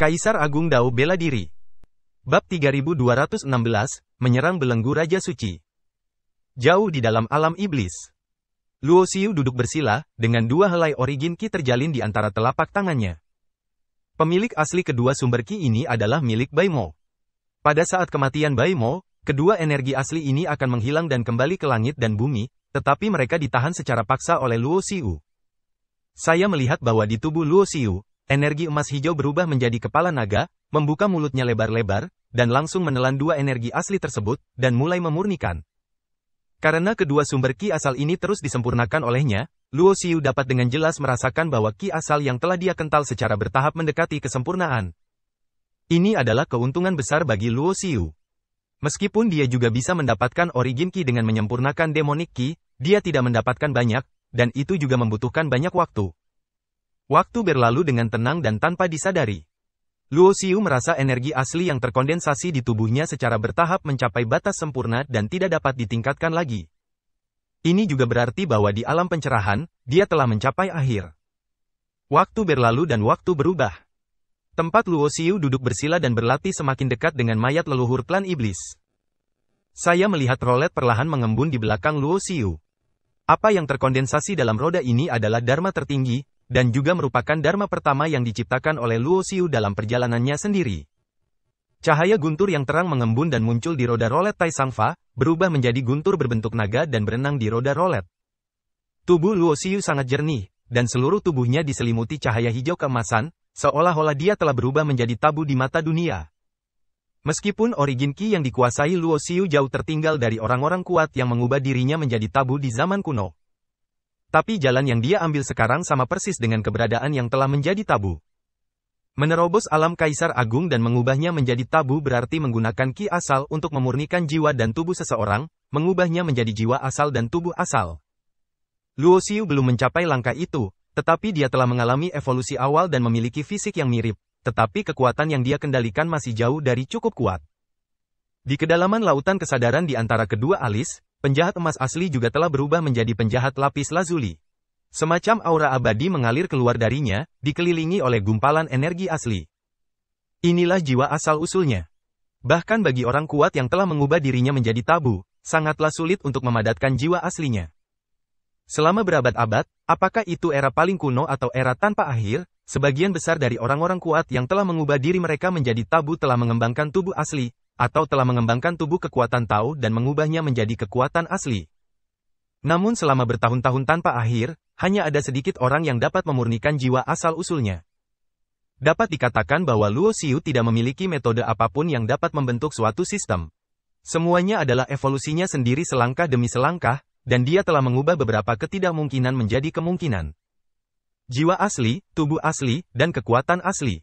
Kaisar Agung Dao Bela Diri. Bab 3216, Menyerang Belenggu Raja Suci. Jauh di dalam alam iblis. Luo Xiu duduk bersila, dengan dua helai origin Qi terjalin di antara telapak tangannya. Pemilik asli kedua sumber Qi ini adalah milik Bai Mo. Pada saat kematian Bai Mo, kedua energi asli ini akan menghilang dan kembali ke langit dan bumi, tetapi mereka ditahan secara paksa oleh Luo Xiu. Saya melihat bahwa di tubuh Luo Xiu, energi emas hijau berubah menjadi kepala naga, membuka mulutnya lebar-lebar, dan langsung menelan dua energi asli tersebut, dan mulai memurnikan. Karena kedua sumber Qi asal ini terus disempurnakan olehnya, Luo Xiu dapat dengan jelas merasakan bahwa Qi asal yang telah dia kental secara bertahap mendekati kesempurnaan. Ini adalah keuntungan besar bagi Luo Xiu. Meskipun dia juga bisa mendapatkan origin Qi dengan menyempurnakan demonic Qi, dia tidak mendapatkan banyak, dan itu juga membutuhkan banyak waktu. Waktu berlalu dengan tenang dan tanpa disadari. Luo Xiu merasa energi asli yang terkondensasi di tubuhnya secara bertahap mencapai batas sempurna dan tidak dapat ditingkatkan lagi. Ini juga berarti bahwa di alam pencerahan, dia telah mencapai akhir. Waktu berlalu dan waktu berubah. Tempat Luo Xiu duduk bersila dan berlatih semakin dekat dengan mayat leluhur klan iblis. Saya melihat rolet perlahan mengembun di belakang Luo Xiu. Apa yang terkondensasi dalam roda ini adalah dharma tertinggi, dan juga merupakan dharma pertama yang diciptakan oleh Luo Xiu dalam perjalanannya sendiri. Cahaya guntur yang terang mengembun dan muncul di roda rolet Tai Sangfa, berubah menjadi guntur berbentuk naga dan berenang di roda rolet. Tubuh Luo Xiu sangat jernih, dan seluruh tubuhnya diselimuti cahaya hijau keemasan, seolah-olah dia telah berubah menjadi tabu di mata dunia. Meskipun origin Qi yang dikuasai Luo Xiu jauh tertinggal dari orang-orang kuat yang mengubah dirinya menjadi tabu di zaman kuno. Tapi jalan yang dia ambil sekarang sama persis dengan keberadaan yang telah menjadi tabu. Menerobos alam Kaisar Agung dan mengubahnya menjadi tabu berarti menggunakan Qi asal untuk memurnikan jiwa dan tubuh seseorang, mengubahnya menjadi jiwa asal dan tubuh asal. Luo Xiu belum mencapai langkah itu, tetapi dia telah mengalami evolusi awal dan memiliki fisik yang mirip, tetapi kekuatan yang dia kendalikan masih jauh dari cukup kuat. Di kedalaman lautan kesadaran di antara kedua alis, penjahat emas asli juga telah berubah menjadi penjahat lapis lazuli. Semacam aura abadi mengalir keluar darinya, dikelilingi oleh gumpalan energi asli. Inilah jiwa asal-usulnya. Bahkan bagi orang kuat yang telah mengubah dirinya menjadi tabu, sangatlah sulit untuk memadatkan jiwa aslinya. Selama berabad-abad, apakah itu era paling kuno atau era tanpa akhir, sebagian besar dari orang-orang kuat yang telah mengubah diri mereka menjadi tabu telah mengembangkan tubuh asli, atau telah mengembangkan tubuh kekuatan Tao dan mengubahnya menjadi kekuatan asli. Namun selama bertahun-tahun tanpa akhir, hanya ada sedikit orang yang dapat memurnikan jiwa asal-usulnya. Dapat dikatakan bahwa Luo Xiu tidak memiliki metode apapun yang dapat membentuk suatu sistem. Semuanya adalah evolusinya sendiri selangkah demi selangkah, dan dia telah mengubah beberapa ketidakmungkinan menjadi kemungkinan. Jiwa asli, tubuh asli, dan kekuatan asli.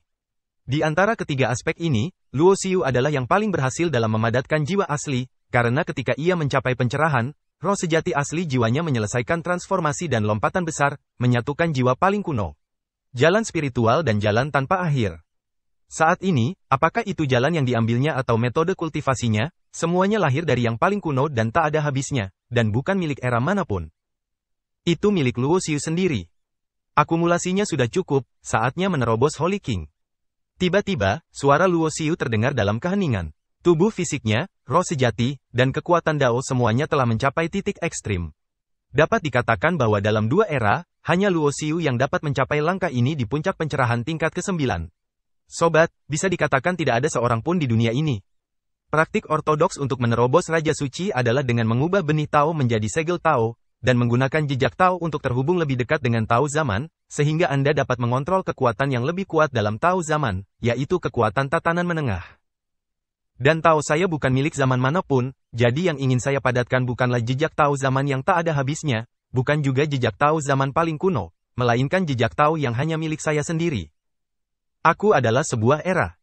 Di antara ketiga aspek ini, Luo Xiu adalah yang paling berhasil dalam memadatkan jiwa asli, karena ketika ia mencapai pencerahan, roh sejati asli jiwanya menyelesaikan transformasi dan lompatan besar, menyatukan jiwa paling kuno. Jalan spiritual dan jalan tanpa akhir. Saat ini, apakah itu jalan yang diambilnya atau metode kultivasinya, semuanya lahir dari yang paling kuno dan tak ada habisnya, dan bukan milik era manapun. Itu milik Luo Xiu sendiri. Akumulasinya sudah cukup, saatnya menerobos Holy King. Tiba-tiba, suara Luo Xiu terdengar dalam keheningan. Tubuh fisiknya, roh sejati, dan kekuatan Dao semuanya telah mencapai titik ekstrim. Dapat dikatakan bahwa dalam dua era, hanya Luo Xiu yang dapat mencapai langkah ini di puncak pencerahan tingkat ke-9. Sobat, bisa dikatakan tidak ada seorang pun di dunia ini. Praktik ortodoks untuk menerobos Raja Suci adalah dengan mengubah benih Tao menjadi segel Tao, dan menggunakan jejak Tao untuk terhubung lebih dekat dengan Tao zaman, sehingga Anda dapat mengontrol kekuatan yang lebih kuat dalam Tao zaman, yaitu kekuatan tatanan menengah. Dan Tao saya bukan milik zaman manapun, jadi yang ingin saya padatkan bukanlah jejak Tao zaman yang tak ada habisnya, bukan juga jejak Tao zaman paling kuno, melainkan jejak Tao yang hanya milik saya sendiri. Aku adalah sebuah era.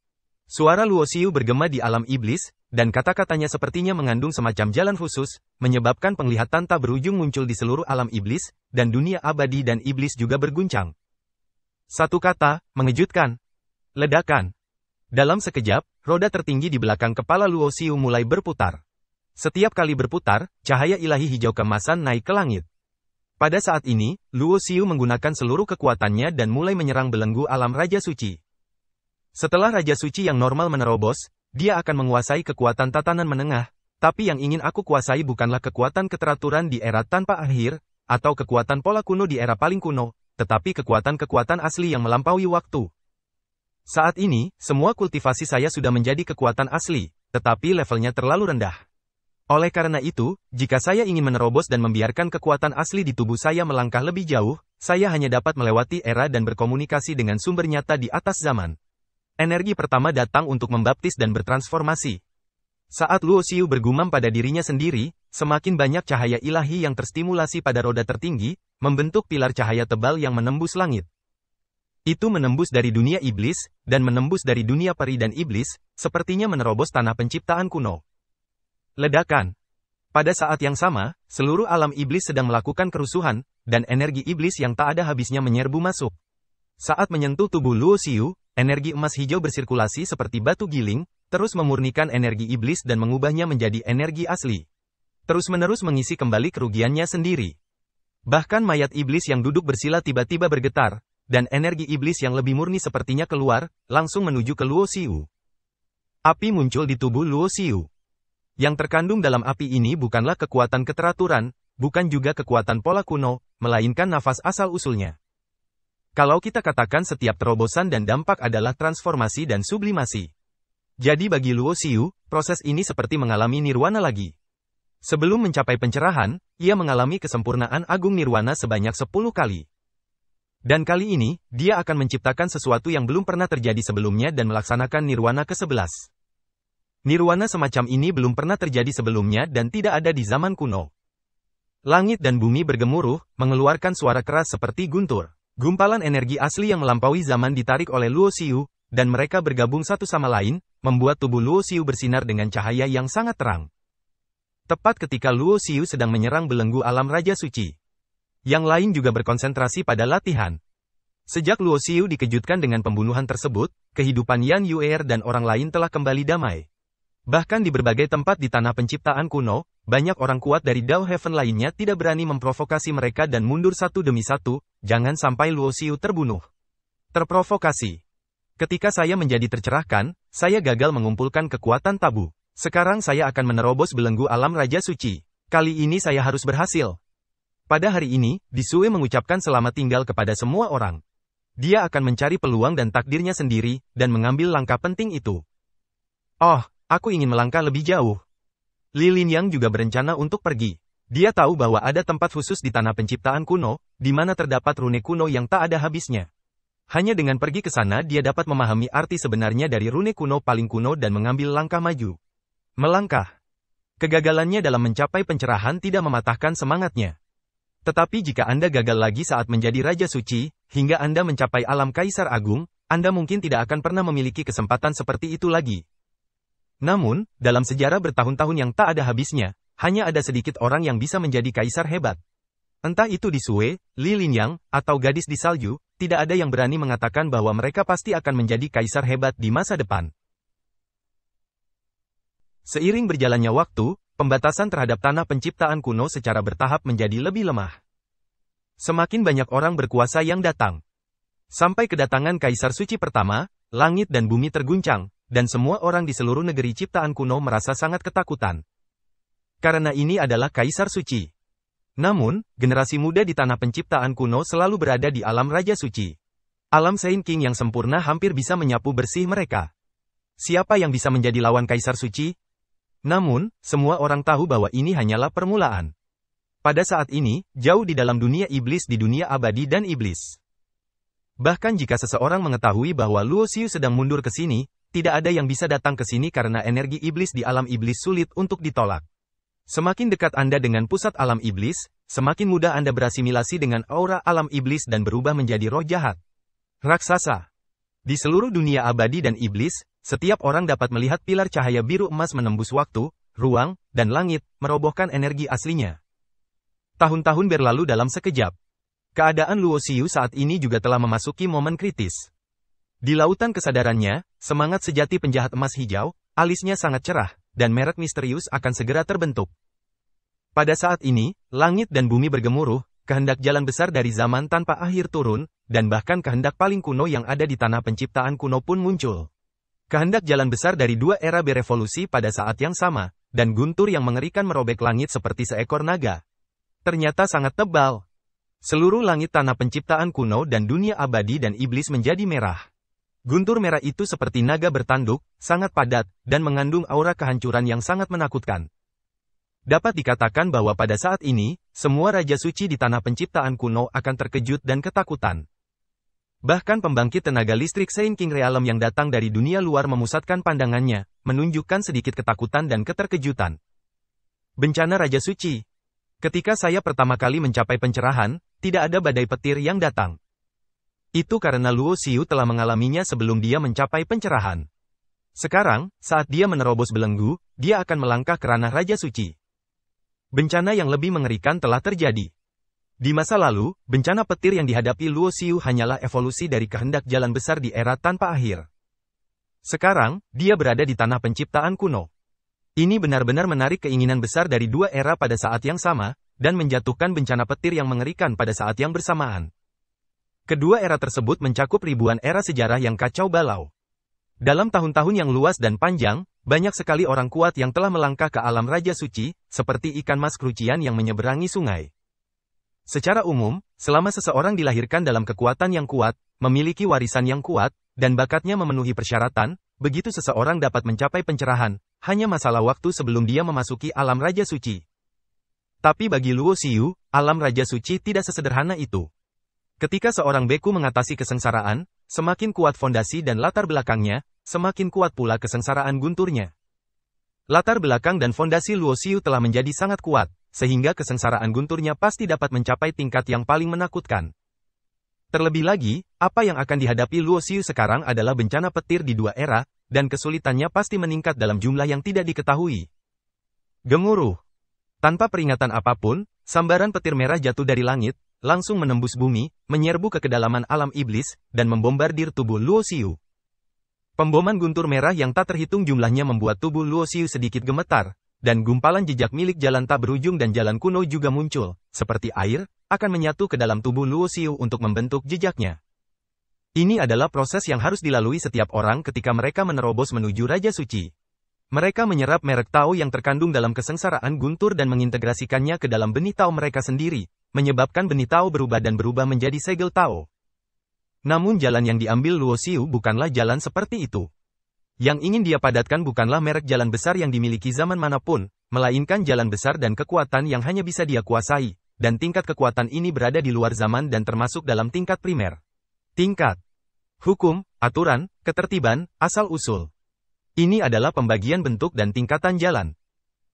Suara Luo Xiu bergema di alam iblis, dan kata-katanya sepertinya mengandung semacam jalan khusus, menyebabkan penglihatan tak berujung muncul di seluruh alam iblis, dan dunia abadi dan iblis juga berguncang. Satu kata, mengejutkan. Ledakan. Dalam sekejap, roda tertinggi di belakang kepala Luo Xiu mulai berputar. Setiap kali berputar, cahaya ilahi hijau keemasan naik ke langit. Pada saat ini, Luo Xiu menggunakan seluruh kekuatannya dan mulai menyerang belenggu alam Raja Suci. Setelah Raja Suci yang normal menerobos, dia akan menguasai kekuatan tatanan menengah, tapi yang ingin aku kuasai bukanlah kekuatan keteraturan di era tanpa akhir, atau kekuatan pola kuno di era paling kuno, tetapi kekuatan-kekuatan asli yang melampaui waktu. Saat ini, semua kultivasi saya sudah menjadi kekuatan asli, tetapi levelnya terlalu rendah. Oleh karena itu, jika saya ingin menerobos dan membiarkan kekuatan asli di tubuh saya melangkah lebih jauh, saya hanya dapat melewati era dan berkomunikasi dengan sumber nyata di atas zaman. Energi pertama datang untuk membaptis dan bertransformasi. Saat Luo Xiu bergumam pada dirinya sendiri, semakin banyak cahaya ilahi yang terstimulasi pada roda tertinggi, membentuk pilar cahaya tebal yang menembus langit. Itu menembus dari dunia iblis, dan menembus dari dunia peri dan iblis, sepertinya menerobos tanah penciptaan kuno. Ledakan. Pada saat yang sama, seluruh alam iblis sedang melakukan kerusuhan, dan energi iblis yang tak ada habisnya menyerbu masuk. Saat menyentuh tubuh Luo Xiu, energi emas hijau bersirkulasi seperti batu giling, terus memurnikan energi iblis dan mengubahnya menjadi energi asli. Terus-menerus mengisi kembali kerugiannya sendiri. Bahkan mayat iblis yang duduk bersila tiba-tiba bergetar, dan energi iblis yang lebih murni sepertinya keluar, langsung menuju ke Luo Xiu. Api muncul di tubuh Luo Xiu. Yang terkandung dalam api ini bukanlah kekuatan keteraturan, bukan juga kekuatan pola kuno, melainkan nafas asal-usulnya. Kalau kita katakan setiap terobosan dan dampak adalah transformasi dan sublimasi. Jadi bagi Luo Xiu, proses ini seperti mengalami nirwana lagi. Sebelum mencapai pencerahan, ia mengalami kesempurnaan agung nirwana sebanyak 10 kali. Dan kali ini, dia akan menciptakan sesuatu yang belum pernah terjadi sebelumnya dan melaksanakan nirwana ke-11. Nirwana semacam ini belum pernah terjadi sebelumnya dan tidak ada di zaman kuno. Langit dan bumi bergemuruh, mengeluarkan suara keras seperti guntur. Gumpalan energi asli yang melampaui zaman ditarik oleh Luo Xiu, dan mereka bergabung satu sama lain, membuat tubuh Luo Xiu bersinar dengan cahaya yang sangat terang. Tepat ketika Luo Xiu sedang menyerang belenggu alam Raja Suci. Yang lain juga berkonsentrasi pada latihan. Sejak Luo Xiu dikejutkan dengan pembunuhan tersebut, kehidupan Yan Yuer dan orang lain telah kembali damai. Bahkan di berbagai tempat di tanah penciptaan kuno, banyak orang kuat dari Dao Heaven lainnya tidak berani memprovokasi mereka dan mundur satu demi satu, jangan sampai Luo Xiu terbunuh. Terprovokasi. Ketika saya menjadi tercerahkan, saya gagal mengumpulkan kekuatan tabu. Sekarang saya akan menerobos belenggu alam Raja Suci. Kali ini saya harus berhasil. Pada hari ini, Disue mengucapkan selamat tinggal kepada semua orang. Dia akan mencari peluang dan takdirnya sendiri, dan mengambil langkah penting itu. Oh, aku ingin melangkah lebih jauh. Li Linyang juga berencana untuk pergi. Dia tahu bahwa ada tempat khusus di tanah penciptaan kuno, di mana terdapat rune kuno yang tak ada habisnya. Hanya dengan pergi ke sana dia dapat memahami arti sebenarnya dari rune kuno paling kuno dan mengambil langkah maju. Melangkah. Kegagalannya dalam mencapai pencerahan tidak mematahkan semangatnya. Tetapi jika Anda gagal lagi saat menjadi Raja Suci, hingga Anda mencapai alam Kaisar Agung, Anda mungkin tidak akan pernah memiliki kesempatan seperti itu lagi. Namun, dalam sejarah bertahun-tahun yang tak ada habisnya, hanya ada sedikit orang yang bisa menjadi kaisar hebat. Entah itu Disue, Li Linyang, atau gadis di salju, tidak ada yang berani mengatakan bahwa mereka pasti akan menjadi kaisar hebat di masa depan. Seiring berjalannya waktu, pembatasan terhadap tanah penciptaan kuno secara bertahap menjadi lebih lemah. Semakin banyak orang berkuasa yang datang. Sampai kedatangan Kaisar Suci pertama, langit dan bumi terguncang, dan semua orang di seluruh negeri ciptaan kuno merasa sangat ketakutan. Karena ini adalah Kaisar Suci. Namun, generasi muda di tanah penciptaan kuno selalu berada di alam Raja Suci. Alam Saint King yang sempurna hampir bisa menyapu bersih mereka. Siapa yang bisa menjadi lawan Kaisar Suci? Namun, semua orang tahu bahwa ini hanyalah permulaan. Pada saat ini, jauh di dalam dunia iblis di dunia abadi dan iblis. Bahkan jika seseorang mengetahui bahwa Luo Xiu sedang mundur ke sini, tidak ada yang bisa datang ke sini karena energi iblis di alam iblis sulit untuk ditolak. Semakin dekat Anda dengan pusat alam iblis, semakin mudah Anda berasimilasi dengan aura alam iblis dan berubah menjadi roh jahat. Raksasa. Di seluruh dunia abadi dan iblis, setiap orang dapat melihat pilar cahaya biru emas menembus waktu, ruang, dan langit, merobohkan energi aslinya. Tahun-tahun berlalu dalam sekejap. Keadaan Luo Xiu saat ini juga telah memasuki momen kritis. Di lautan kesadarannya, semangat sejati penjahat emas hijau, alisnya sangat cerah, dan merek misterius akan segera terbentuk. Pada saat ini, langit dan bumi bergemuruh, kehendak jalan besar dari zaman tanpa akhir turun, dan bahkan kehendak paling kuno yang ada di tanah penciptaan kuno pun muncul. Kehendak jalan besar dari dua era berevolusi pada saat yang sama, dan guntur yang mengerikan merobek langit seperti seekor naga. Ternyata sangat tebal. Seluruh langit tanah penciptaan kuno dan dunia abadi dan iblis menjadi merah. Guntur merah itu seperti naga bertanduk, sangat padat, dan mengandung aura kehancuran yang sangat menakutkan. Dapat dikatakan bahwa pada saat ini, semua raja suci di tanah penciptaan kuno akan terkejut dan ketakutan. Bahkan pembangkit tenaga listrik Saint King Realm yang datang dari dunia luar memusatkan pandangannya, menunjukkan sedikit ketakutan dan keterkejutan. Bencana Raja Suci. Ketika saya pertama kali mencapai pencerahan, tidak ada badai petir yang datang. Itu karena Luo Xiu telah mengalaminya sebelum dia mencapai pencerahan. Sekarang, saat dia menerobos belenggu, dia akan melangkah ke ranah Raja Suci. Bencana yang lebih mengerikan telah terjadi. Di masa lalu, bencana petir yang dihadapi Luo Xiu hanyalah evolusi dari kehendak jalan besar di era tanpa akhir. Sekarang, dia berada di tanah penciptaan kuno. Ini benar-benar menarik keinginan besar dari dua era pada saat yang sama, dan menjatuhkan bencana petir yang mengerikan pada saat yang bersamaan. Kedua era tersebut mencakup ribuan era sejarah yang kacau balau. Dalam tahun-tahun yang luas dan panjang, banyak sekali orang kuat yang telah melangkah ke alam Raja Suci, seperti ikan mas krucian yang menyeberangi sungai. Secara umum, selama seseorang dilahirkan dalam kekuatan yang kuat, memiliki warisan yang kuat, dan bakatnya memenuhi persyaratan, begitu seseorang dapat mencapai pencerahan, hanya masalah waktu sebelum dia memasuki alam Raja Suci. Tapi bagi Luo Xiu, alam Raja Suci tidak sesederhana itu. Ketika seorang beku mengatasi kesengsaraan, semakin kuat fondasi dan latar belakangnya, semakin kuat pula kesengsaraan gunturnya. Latar belakang dan fondasi Luo Xiu telah menjadi sangat kuat, sehingga kesengsaraan gunturnya pasti dapat mencapai tingkat yang paling menakutkan. Terlebih lagi, apa yang akan dihadapi Luo Xiu sekarang adalah bencana petir di dua era, dan kesulitannya pasti meningkat dalam jumlah yang tidak diketahui. Gemuruh. Tanpa peringatan apapun, sambaran petir merah jatuh dari langit, langsung menembus bumi, menyerbu ke kedalaman alam iblis, dan membombardir tubuh Luo Xiu. Pemboman guntur merah yang tak terhitung jumlahnya membuat tubuh Luo Xiu sedikit gemetar, dan gumpalan jejak milik jalan tak berujung dan jalan kuno juga muncul, seperti air, akan menyatu ke dalam tubuh Luo Xiu untuk membentuk jejaknya. Ini adalah proses yang harus dilalui setiap orang ketika mereka menerobos menuju Raja Suci. Mereka menyerap merek Tao yang terkandung dalam kesengsaraan guntur dan mengintegrasikannya ke dalam benih Tao mereka sendiri, menyebabkan benih Tao berubah dan berubah menjadi segel Tao. Namun jalan yang diambil Luo Xiu bukanlah jalan seperti itu. Yang ingin dia padatkan bukanlah merek jalan besar yang dimiliki zaman manapun, melainkan jalan besar dan kekuatan yang hanya bisa dia kuasai, dan tingkat kekuatan ini berada di luar zaman dan termasuk dalam tingkat primer. Tingkat hukum, aturan, ketertiban, asal-usul. Ini adalah pembagian bentuk dan tingkatan jalan.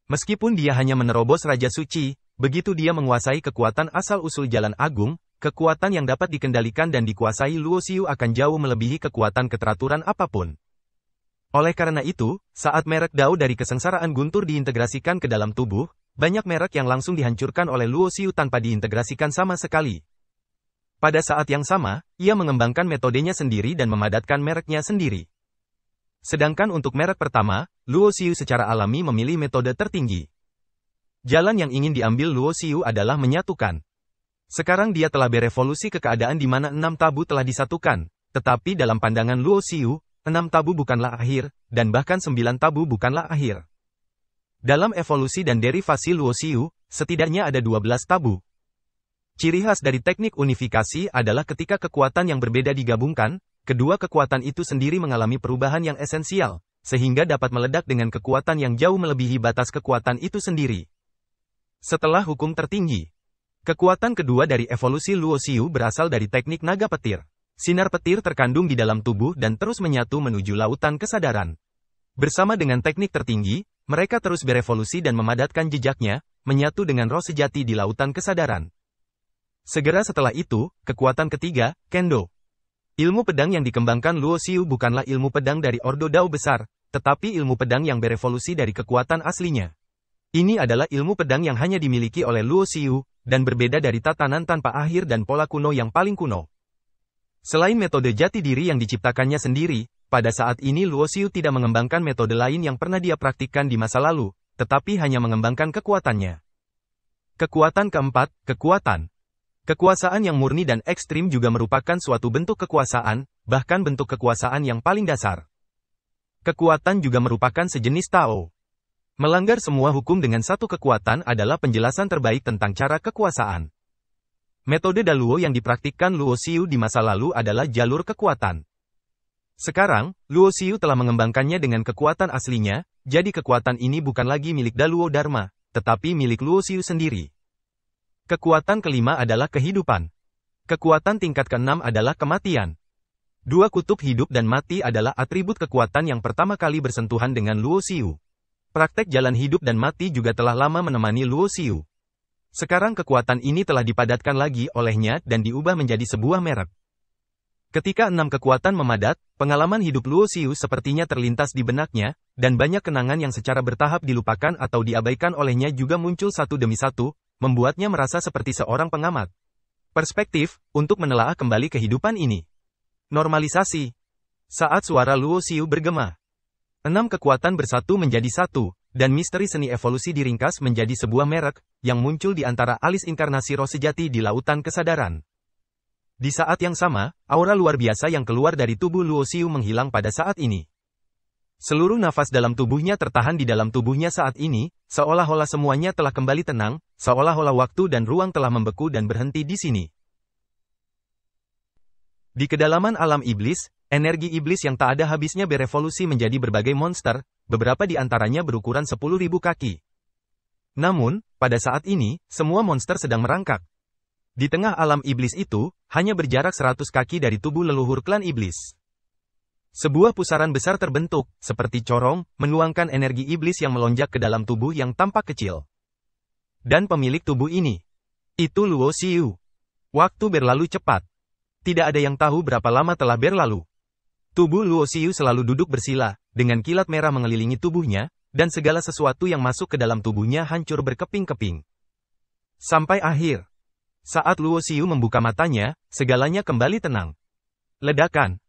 Meskipun dia hanya menerobos Raja Suci, begitu dia menguasai kekuatan asal-usul jalan agung, kekuatan yang dapat dikendalikan dan dikuasai Luo Xiu akan jauh melebihi kekuatan keteraturan apapun. Oleh karena itu, saat merek Dao dari kesengsaraan guntur diintegrasikan ke dalam tubuh, banyak merek yang langsung dihancurkan oleh Luo Xiu tanpa diintegrasikan sama sekali. Pada saat yang sama, ia mengembangkan metodenya sendiri dan memadatkan mereknya sendiri. Sedangkan untuk merek pertama, Luo Xiu secara alami memilih metode tertinggi. Jalan yang ingin diambil Luo Xiu adalah menyatukan. Sekarang dia telah berevolusi ke keadaan di mana 6 tabu telah disatukan, tetapi dalam pandangan Luo Xiu, 6 tabu bukanlah akhir, dan bahkan 9 tabu bukanlah akhir. Dalam evolusi dan derivasi Luo Xiu, setidaknya ada 12 tabu. Ciri khas dari teknik unifikasi adalah ketika kekuatan yang berbeda digabungkan, kedua kekuatan itu sendiri mengalami perubahan yang esensial, sehingga dapat meledak dengan kekuatan yang jauh melebihi batas kekuatan itu sendiri. Setelah hukum tertinggi, kekuatan kedua dari evolusi Luo Xiu berasal dari teknik naga petir. Sinar petir terkandung di dalam tubuh dan terus menyatu menuju lautan kesadaran. Bersama dengan teknik tertinggi, mereka terus berevolusi dan memadatkan jejaknya, menyatu dengan roh sejati di lautan kesadaran. Segera setelah itu, kekuatan ketiga, Kendo. Ilmu pedang yang dikembangkan Luo Xiu bukanlah ilmu pedang dari Ordo Dao besar, tetapi ilmu pedang yang berevolusi dari kekuatan aslinya. Ini adalah ilmu pedang yang hanya dimiliki oleh Luo Xiu, dan berbeda dari tatanan tanpa akhir dan pola kuno yang paling kuno. Selain metode jati diri yang diciptakannya sendiri, pada saat ini Luo Xiu tidak mengembangkan metode lain yang pernah dia praktikkan di masa lalu, tetapi hanya mengembangkan kekuatannya. Kekuatan keempat, kekuatan. Kekuasaan yang murni dan ekstrim juga merupakan suatu bentuk kekuasaan, bahkan bentuk kekuasaan yang paling dasar. Kekuatan juga merupakan sejenis Tao. Melanggar semua hukum dengan satu kekuatan adalah penjelasan terbaik tentang cara kekuasaan. Metode Daluo yang dipraktikkan Luo Xiu di masa lalu adalah jalur kekuatan. Sekarang, Luo Xiu telah mengembangkannya dengan kekuatan aslinya, jadi kekuatan ini bukan lagi milik Daluo Dharma, tetapi milik Luo Xiu sendiri. Kekuatan kelima adalah kehidupan. Kekuatan tingkat keenam adalah kematian. Dua kutub hidup dan mati adalah atribut kekuatan yang pertama kali bersentuhan dengan Luo Xiu. Praktek jalan hidup dan mati juga telah lama menemani Luo Xiu. Sekarang kekuatan ini telah dipadatkan lagi olehnya dan diubah menjadi sebuah merek. Ketika 6 kekuatan memadat, pengalaman hidup Luo Xiu sepertinya terlintas di benaknya, dan banyak kenangan yang secara bertahap dilupakan atau diabaikan olehnya juga muncul satu demi satu, membuatnya merasa seperti seorang pengamat. Perspektif, untuk menelaah kembali kehidupan ini. Normalisasi. Saat suara Luo Xiu bergema, 6 kekuatan bersatu menjadi satu, dan misteri seni evolusi diringkas menjadi sebuah merek, yang muncul di antara alis inkarnasi roh sejati di lautan kesadaran. Di saat yang sama, aura luar biasa yang keluar dari tubuh Luo Xiu menghilang pada saat ini. Seluruh nafas dalam tubuhnya tertahan di dalam tubuhnya saat ini, seolah-olah semuanya telah kembali tenang, seolah-olah waktu dan ruang telah membeku dan berhenti di sini. Di kedalaman alam iblis, energi iblis yang tak ada habisnya berevolusi menjadi berbagai monster, beberapa di antaranya berukuran 10.000 kaki. Namun, pada saat ini, semua monster sedang merangkak. Di tengah alam iblis itu, hanya berjarak 100 kaki dari tubuh leluhur klan iblis. Sebuah pusaran besar terbentuk, seperti corong, menuangkan energi iblis yang melonjak ke dalam tubuh yang tampak kecil. Dan pemilik tubuh ini, itu Luo Xiu. Waktu berlalu cepat. Tidak ada yang tahu berapa lama telah berlalu. Tubuh Luo Xiu selalu duduk bersila, dengan kilat merah mengelilingi tubuhnya, dan segala sesuatu yang masuk ke dalam tubuhnya hancur berkeping-keping. Sampai akhir. Saat Luo Xiu membuka matanya, segalanya kembali tenang. Ledakan.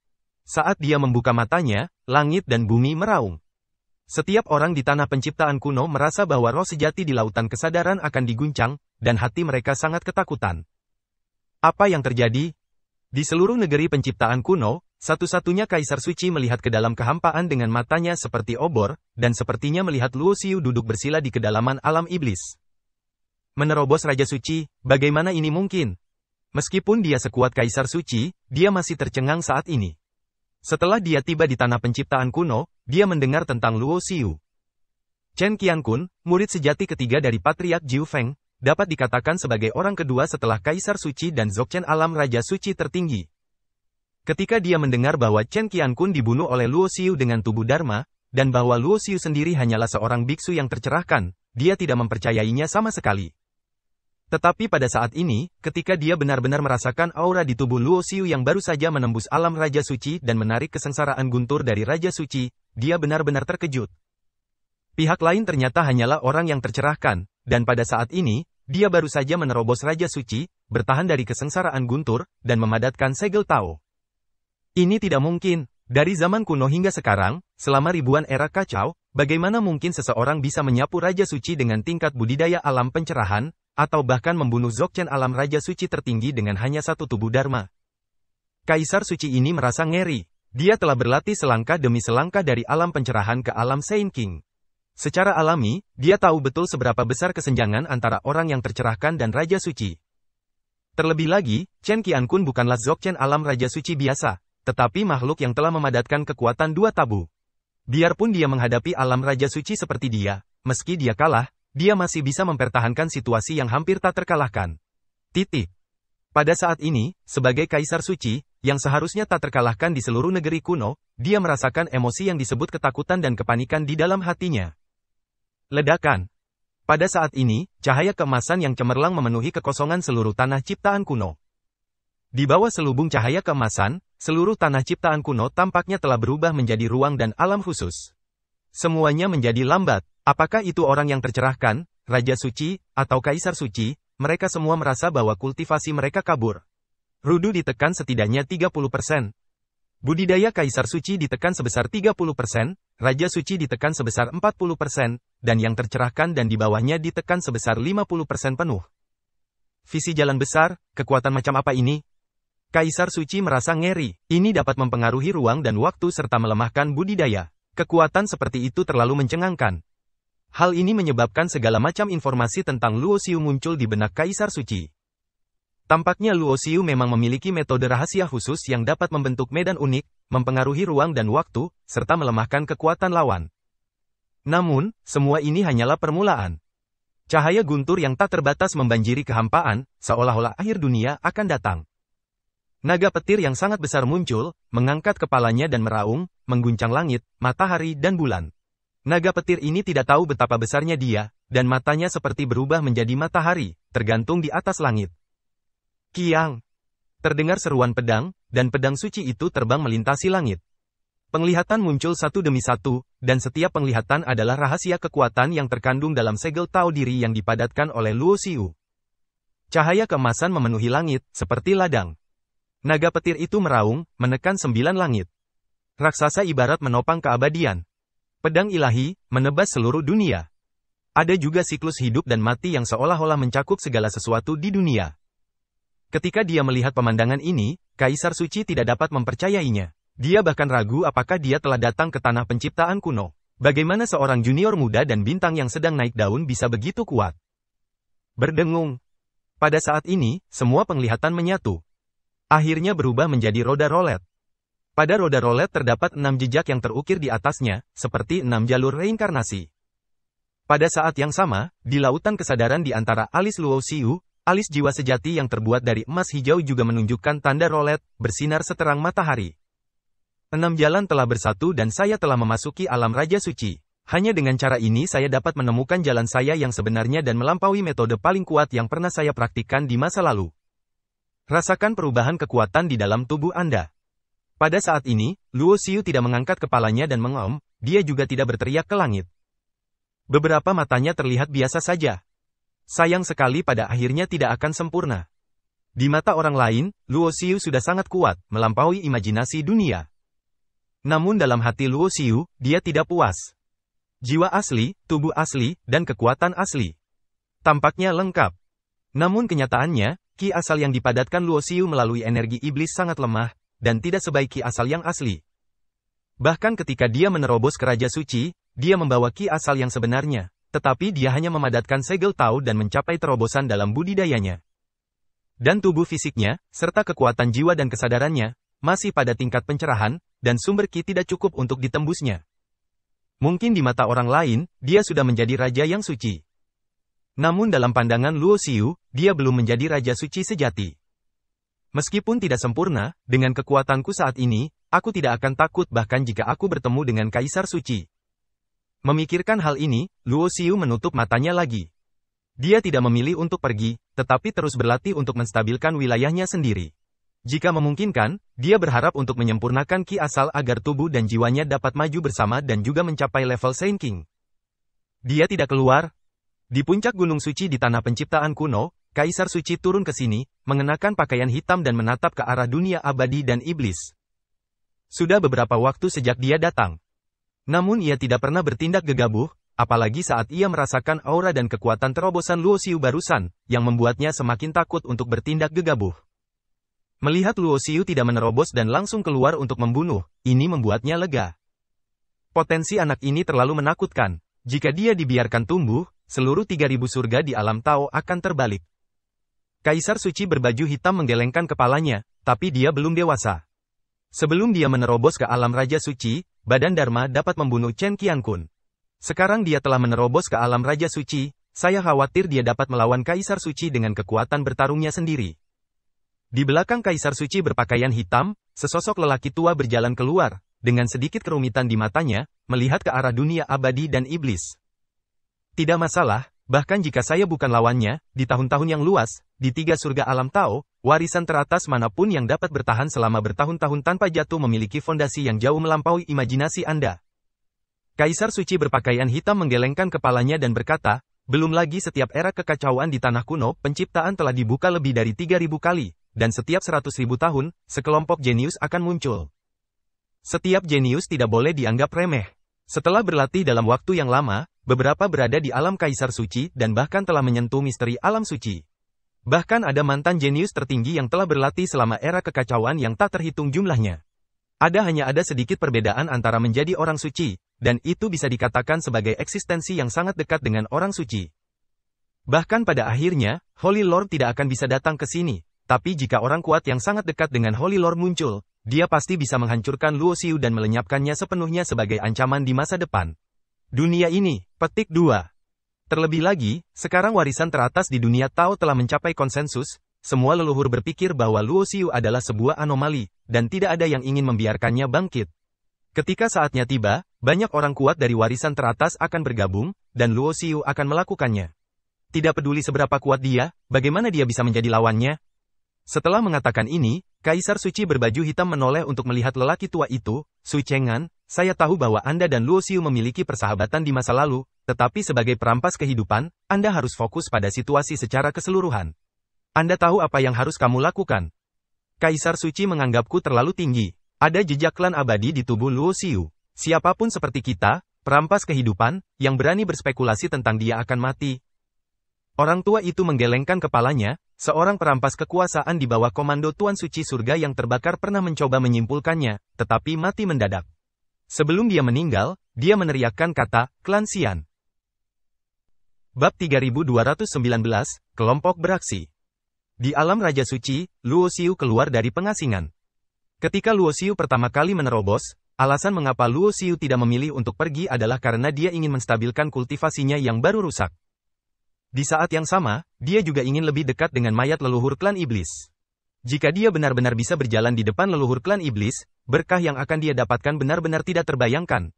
Saat dia membuka matanya, langit dan bumi meraung. Setiap orang di tanah penciptaan kuno merasa bahwa roh sejati di lautan kesadaran akan diguncang, dan hati mereka sangat ketakutan. Apa yang terjadi? Di seluruh negeri penciptaan kuno, satu-satunya Kaisar Suci melihat ke dalam kehampaan dengan matanya seperti obor, dan sepertinya melihat Luo Xiu duduk bersila di kedalaman alam iblis. Menerobos Raja Suci, bagaimana ini mungkin? Meskipun dia sekuat Kaisar Suci, dia masih tercengang saat ini. Setelah dia tiba di tanah penciptaan kuno, dia mendengar tentang Luo Xiu. Chen Qiankun, murid sejati ketiga dari Patriark Jiu Feng, dapat dikatakan sebagai orang kedua setelah Kaisar Suci dan Dzogchen Alam Raja Suci tertinggi. Ketika dia mendengar bahwa Chen Qiankun dibunuh oleh Luo Xiu dengan tubuh Dharma, dan bahwa Luo Xiu sendiri hanyalah seorang biksu yang tercerahkan, dia tidak mempercayainya sama sekali. Tetapi pada saat ini, ketika dia benar-benar merasakan aura di tubuh Luo Xiu yang baru saja menembus alam Raja Suci dan menarik kesengsaraan guntur dari Raja Suci, dia benar-benar terkejut. Pihak lain ternyata hanyalah orang yang tercerahkan, dan pada saat ini, dia baru saja menerobos Raja Suci, bertahan dari kesengsaraan guntur, dan memadatkan segel Tao. Ini tidak mungkin. Dari zaman kuno hingga sekarang, selama ribuan era kacau, bagaimana mungkin seseorang bisa menyapu Raja Suci dengan tingkat budidaya alam pencerahan, atau bahkan membunuh Dzogchen Alam Raja Suci tertinggi dengan hanya satu tubuh Dharma? Kaisar Suci ini merasa ngeri. Dia telah berlatih selangkah demi selangkah dari alam pencerahan ke alam Saint King. Secara alami, dia tahu betul seberapa besar kesenjangan antara orang yang tercerahkan dan Raja Suci. Terlebih lagi, Chen Qiankun bukanlah Dzogchen Alam Raja Suci biasa, tetapi makhluk yang telah memadatkan kekuatan dua tabu. Biarpun dia menghadapi alam Raja Suci seperti dia, meski dia kalah, dia masih bisa mempertahankan situasi yang hampir tak terkalahkan. Titik. Pada saat ini, sebagai Kaisar Suci, yang seharusnya tak terkalahkan di seluruh negeri kuno, dia merasakan emosi yang disebut ketakutan dan kepanikan di dalam hatinya. Ledakan. Pada saat ini, cahaya keemasan yang cemerlang memenuhi kekosongan seluruh tanah ciptaan kuno. Di bawah selubung cahaya keemasan, seluruh tanah ciptaan kuno tampaknya telah berubah menjadi ruang dan alam khusus. Semuanya menjadi lambat. Apakah itu orang yang tercerahkan, Raja Suci, atau Kaisar Suci? Mereka semua merasa bahwa kultivasi mereka kabur. Rudu ditekan setidaknya 30%. Budidaya Kaisar Suci ditekan sebesar 30%, Raja Suci ditekan sebesar 40%, dan yang tercerahkan dan di bawahnya ditekan sebesar 50% penuh. Visi jalan besar, kekuatan macam apa ini? Kaisar Suci merasa ngeri. Ini dapat mempengaruhi ruang dan waktu serta melemahkan budidaya. Kekuatan seperti itu terlalu mencengangkan. Hal ini menyebabkan segala macam informasi tentang Luo Xiu muncul di benak Kaisar Suci. Tampaknya Luo Xiu memang memiliki metode rahasia khusus yang dapat membentuk medan unik, mempengaruhi ruang dan waktu, serta melemahkan kekuatan lawan. Namun, semua ini hanyalah permulaan. Cahaya guntur yang tak terbatas membanjiri kehampaan, seolah-olah akhir dunia akan datang. Naga petir yang sangat besar muncul, mengangkat kepalanya dan meraung, mengguncang langit, matahari dan bulan. Naga petir ini tidak tahu betapa besarnya dia, dan matanya seperti berubah menjadi matahari, tergantung di atas langit. Kiang! Terdengar seruan pedang, dan pedang suci itu terbang melintasi langit. Penglihatan muncul satu demi satu, dan setiap penglihatan adalah rahasia kekuatan yang terkandung dalam segel tahu diri yang dipadatkan oleh Luo Xiu. Cahaya keemasan memenuhi langit, seperti ladang. Naga petir itu meraung, menekan 9 langit. Raksasa ibarat menopang keabadian. Pedang ilahi, menebas seluruh dunia. Ada juga siklus hidup dan mati yang seolah-olah mencakup segala sesuatu di dunia. Ketika dia melihat pemandangan ini, Kaisar Suci tidak dapat mempercayainya. Dia bahkan ragu apakah dia telah datang ke tanah penciptaan kuno. Bagaimana seorang junior muda dan bintang yang sedang naik daun bisa begitu kuat? Berdengung. Pada saat ini, semua penglihatan menyatu. Akhirnya berubah menjadi roda rolet. Pada roda rolet terdapat 6 jejak yang terukir di atasnya, seperti 6 jalur reinkarnasi. Pada saat yang sama, di lautan kesadaran di antara alis Luo Xiu, alis jiwa sejati yang terbuat dari emas hijau juga menunjukkan tanda rolet, bersinar seterang matahari. 6 jalan telah bersatu dan saya telah memasuki alam Raja Suci. Hanya dengan cara ini saya dapat menemukan jalan saya yang sebenarnya dan melampaui metode paling kuat yang pernah saya praktikkan di masa lalu. Rasakan perubahan kekuatan di dalam tubuh Anda. Pada saat ini, Luo Xiu tidak mengangkat kepalanya dan mengeom, dia juga tidak berteriak ke langit. Beberapa matanya terlihat biasa saja. Sayang sekali pada akhirnya tidak akan sempurna. Di mata orang lain, Luo Xiu sudah sangat kuat, melampaui imajinasi dunia. Namun dalam hati Luo Xiu, dia tidak puas. Jiwa asli, tubuh asli, dan kekuatan asli. Tampaknya lengkap. Namun kenyataannya, ki asal yang dipadatkan Luo Xiu melalui energi iblis sangat lemah, dan tidak sebaik ki asal yang asli. Bahkan ketika dia menerobos ke Raja Suci, dia membawa ki asal yang sebenarnya, tetapi dia hanya memadatkan segel Tao dan mencapai terobosan dalam budidayanya. Dan tubuh fisiknya, serta kekuatan jiwa dan kesadarannya, masih pada tingkat pencerahan, dan sumber ki tidak cukup untuk ditembusnya. Mungkin di mata orang lain, dia sudah menjadi raja yang suci. Namun dalam pandangan Luo Xiu, dia belum menjadi Raja Suci sejati. Meskipun tidak sempurna, dengan kekuatanku saat ini, aku tidak akan takut bahkan jika aku bertemu dengan Kaisar Suci. Memikirkan hal ini, Luo Xiu menutup matanya lagi. Dia tidak memilih untuk pergi, tetapi terus berlatih untuk menstabilkan wilayahnya sendiri. Jika memungkinkan, dia berharap untuk menyempurnakan ki asal agar tubuh dan jiwanya dapat maju bersama dan juga mencapai level Saint King. Dia tidak keluar. Di puncak Gunung Suci di tanah penciptaan kuno, Kaisar Suci turun ke sini, mengenakan pakaian hitam dan menatap ke arah dunia abadi dan iblis. Sudah beberapa waktu sejak dia datang. Namun ia tidak pernah bertindak gegabah, apalagi saat ia merasakan aura dan kekuatan terobosan Luo Xiu barusan, yang membuatnya semakin takut untuk bertindak gegabah. Melihat Luo Xiu tidak menerobos dan langsung keluar untuk membunuh, ini membuatnya lega. Potensi anak ini terlalu menakutkan. Jika dia dibiarkan tumbuh, seluruh 3000 surga di alam Tao akan terbalik. Kaisar Suci berbaju hitam menggelengkan kepalanya, tapi dia belum dewasa. Sebelum dia menerobos ke alam Raja Suci, badan Dharma dapat membunuh Chen Qiankun. Sekarang dia telah menerobos ke alam Raja Suci, saya khawatir dia dapat melawan Kaisar Suci dengan kekuatan bertarungnya sendiri. Di belakang Kaisar Suci berpakaian hitam, sesosok lelaki tua berjalan keluar, dengan sedikit kerumitan di matanya, melihat ke arah dunia abadi dan iblis. Tidak masalah, bahkan jika saya bukan lawannya, di tahun-tahun yang luas, di 3 surga alam Tao, warisan teratas manapun yang dapat bertahan selama bertahun-tahun tanpa jatuh memiliki fondasi yang jauh melampaui imajinasi Anda. Kaisar Suci berpakaian hitam menggelengkan kepalanya dan berkata, belum lagi setiap era kekacauan di tanah kuno, penciptaan telah dibuka lebih dari 3000 kali, dan setiap 100.000 tahun, sekelompok jenius akan muncul. Setiap jenius tidak boleh dianggap remeh. Setelah berlatih dalam waktu yang lama, beberapa berada di alam Kaisar Suci dan bahkan telah menyentuh misteri alam suci. Bahkan ada mantan jenius tertinggi yang telah berlatih selama era kekacauan yang tak terhitung jumlahnya. Hanya ada sedikit perbedaan antara menjadi orang suci, dan itu bisa dikatakan sebagai eksistensi yang sangat dekat dengan orang suci. Bahkan pada akhirnya, Holy Lord tidak akan bisa datang ke sini, tapi jika orang kuat yang sangat dekat dengan Holy Lord muncul, dia pasti bisa menghancurkan Luo Xiu dan melenyapkannya sepenuhnya sebagai ancaman di masa depan. Dunia ini, petik 2. Terlebih lagi, sekarang warisan teratas di dunia Tao telah mencapai konsensus, semua leluhur berpikir bahwa Luo Xiu adalah sebuah anomali, dan tidak ada yang ingin membiarkannya bangkit. Ketika saatnya tiba, banyak orang kuat dari warisan teratas akan bergabung, dan Luo Xiu akan melakukannya. Tidak peduli seberapa kuat dia, bagaimana dia bisa menjadi lawannya? Setelah mengatakan ini, Kaisar Suci berbaju hitam menoleh untuk melihat lelaki tua itu. Su Cheng'an, saya tahu bahwa Anda dan Luo Xiu memiliki persahabatan di masa lalu, tetapi sebagai perampas kehidupan, Anda harus fokus pada situasi secara keseluruhan. Anda tahu apa yang harus kamu lakukan. Kaisar Suci menganggapku terlalu tinggi. Ada jejak klan abadi di tubuh Luo Xiu. Siapapun seperti kita, perampas kehidupan, yang berani berspekulasi tentang dia akan mati. Orang tua itu menggelengkan kepalanya, seorang perampas kekuasaan di bawah komando Tuan Suci Surga yang terbakar pernah mencoba menyimpulkannya, tetapi mati mendadak. Sebelum dia meninggal, dia meneriakkan kata, klan Xian. Bab 3219, Kelompok Beraksi. Di alam Raja Suci, Luo Xiu keluar dari pengasingan. Ketika Luo Xiu pertama kali menerobos, alasan mengapa Luo Xiu tidak memilih untuk pergi adalah karena dia ingin menstabilkan kultivasinya yang baru rusak. Di saat yang sama, dia juga ingin lebih dekat dengan mayat leluhur klan iblis. Jika dia benar-benar bisa berjalan di depan leluhur klan iblis, berkah yang akan dia dapatkan benar-benar tidak terbayangkan.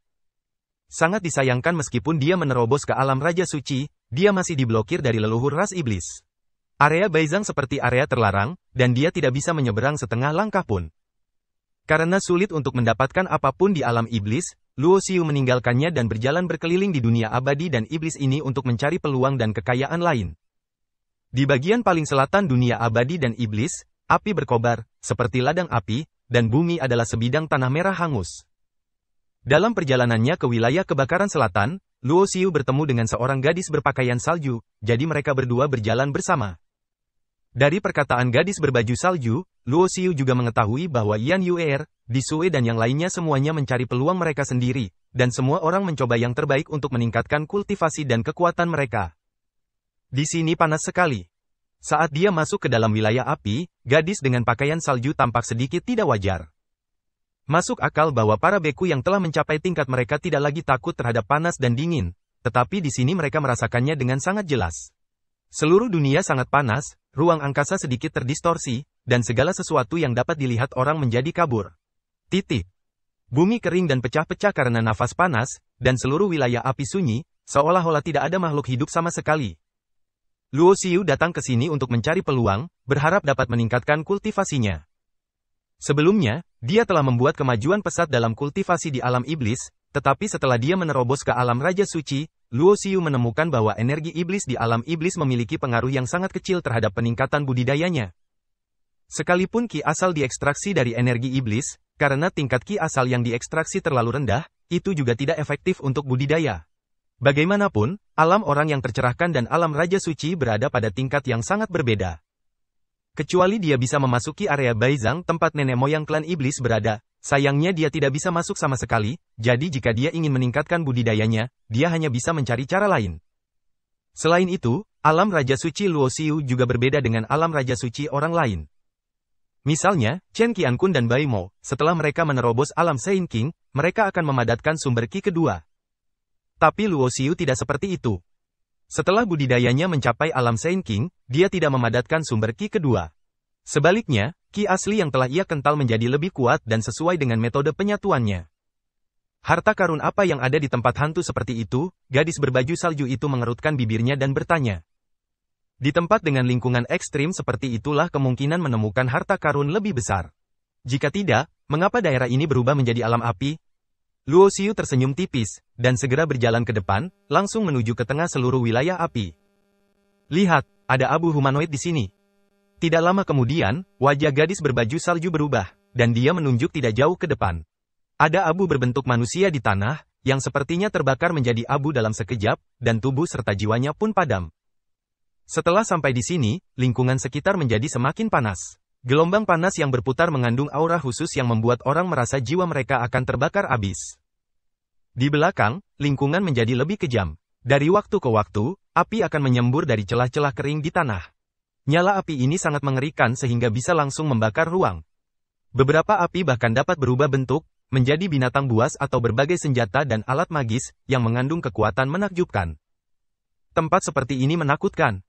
Sangat disayangkan meskipun dia menerobos ke alam Raja Suci, dia masih diblokir dari leluhur ras iblis. Area Baizang seperti area terlarang, dan dia tidak bisa menyeberang setengah langkah pun. Karena sulit untuk mendapatkan apapun di alam iblis, Luo Xiu meninggalkannya dan berjalan berkeliling di dunia abadi dan iblis ini untuk mencari peluang dan kekayaan lain. Di bagian paling selatan dunia abadi dan iblis, api berkobar, seperti ladang api, dan bumi adalah sebidang tanah merah hangus. Dalam perjalanannya ke wilayah kebakaran selatan, Luo Xiu bertemu dengan seorang gadis berpakaian salju, jadi mereka berdua berjalan bersama. Dari perkataan gadis berbaju salju, Luo Xiu juga mengetahui bahwa Yan Yuer, Di Sue dan yang lainnya semuanya mencari peluang mereka sendiri, dan semua orang mencoba yang terbaik untuk meningkatkan kultivasi dan kekuatan mereka. Di sini panas sekali. Saat dia masuk ke dalam wilayah api, gadis dengan pakaian salju tampak sedikit tidak wajar. Masuk akal bahwa para beku yang telah mencapai tingkat mereka tidak lagi takut terhadap panas dan dingin, tetapi di sini mereka merasakannya dengan sangat jelas. Seluruh dunia sangat panas, ruang angkasa sedikit terdistorsi, dan segala sesuatu yang dapat dilihat orang menjadi kabur. Bumi kering dan pecah-pecah karena nafas panas, dan seluruh wilayah api sunyi, seolah-olah tidak ada makhluk hidup sama sekali. Luo Xiu datang ke sini untuk mencari peluang, berharap dapat meningkatkan kultivasinya. Sebelumnya, dia telah membuat kemajuan pesat dalam kultivasi di alam iblis, tetapi setelah dia menerobos ke alam Raja Suci, Luo Xiu menemukan bahwa energi iblis di alam iblis memiliki pengaruh yang sangat kecil terhadap peningkatan budidayanya. Sekalipun ki asal diekstraksi dari energi iblis, karena tingkat ki asal yang diekstraksi terlalu rendah, itu juga tidak efektif untuk budidaya. Bagaimanapun, alam orang yang tercerahkan dan alam Raja Suci berada pada tingkat yang sangat berbeda. Kecuali dia bisa memasuki area Baizang tempat nenek moyang klan iblis berada, sayangnya dia tidak bisa masuk sama sekali, jadi jika dia ingin meningkatkan budidayanya, dia hanya bisa mencari cara lain. Selain itu, alam Raja Suci Luo Xiu juga berbeda dengan alam Raja Suci orang lain. Misalnya, Chen Qiankun dan Bai Mo, setelah mereka menerobos alam Sein King, mereka akan memadatkan sumber ki kedua. Tapi Luo Xiu tidak seperti itu. Setelah budidayanya mencapai alam Sein King, dia tidak memadatkan sumber ki kedua. Sebaliknya, ki asli yang telah ia kental menjadi lebih kuat dan sesuai dengan metode penyatuannya. Harta karun apa yang ada di tempat hantu seperti itu? Gadis berbaju salju itu mengerutkan bibirnya dan bertanya. Di tempat dengan lingkungan ekstrim seperti itulah kemungkinan menemukan harta karun lebih besar. Jika tidak, mengapa daerah ini berubah menjadi alam api? Luo Xiu tersenyum tipis, dan segera berjalan ke depan, langsung menuju ke tengah seluruh wilayah api. Lihat, ada abu humanoid di sini. Tidak lama kemudian, wajah gadis berbaju salju berubah, dan dia menunjuk tidak jauh ke depan. Ada abu berbentuk manusia di tanah, yang sepertinya terbakar menjadi abu dalam sekejap, dan tubuh serta jiwanya pun padam. Setelah sampai di sini, lingkungan sekitar menjadi semakin panas. Gelombang panas yang berputar mengandung aura khusus yang membuat orang merasa jiwa mereka akan terbakar abis. Di belakang, lingkungan menjadi lebih kejam. Dari waktu ke waktu, api akan menyembur dari celah-celah kering di tanah. Nyala api ini sangat mengerikan sehingga bisa langsung membakar ruang. Beberapa api bahkan dapat berubah bentuk, menjadi binatang buas atau berbagai senjata dan alat magis, yang mengandung kekuatan menakjubkan. Tempat seperti ini menakutkan.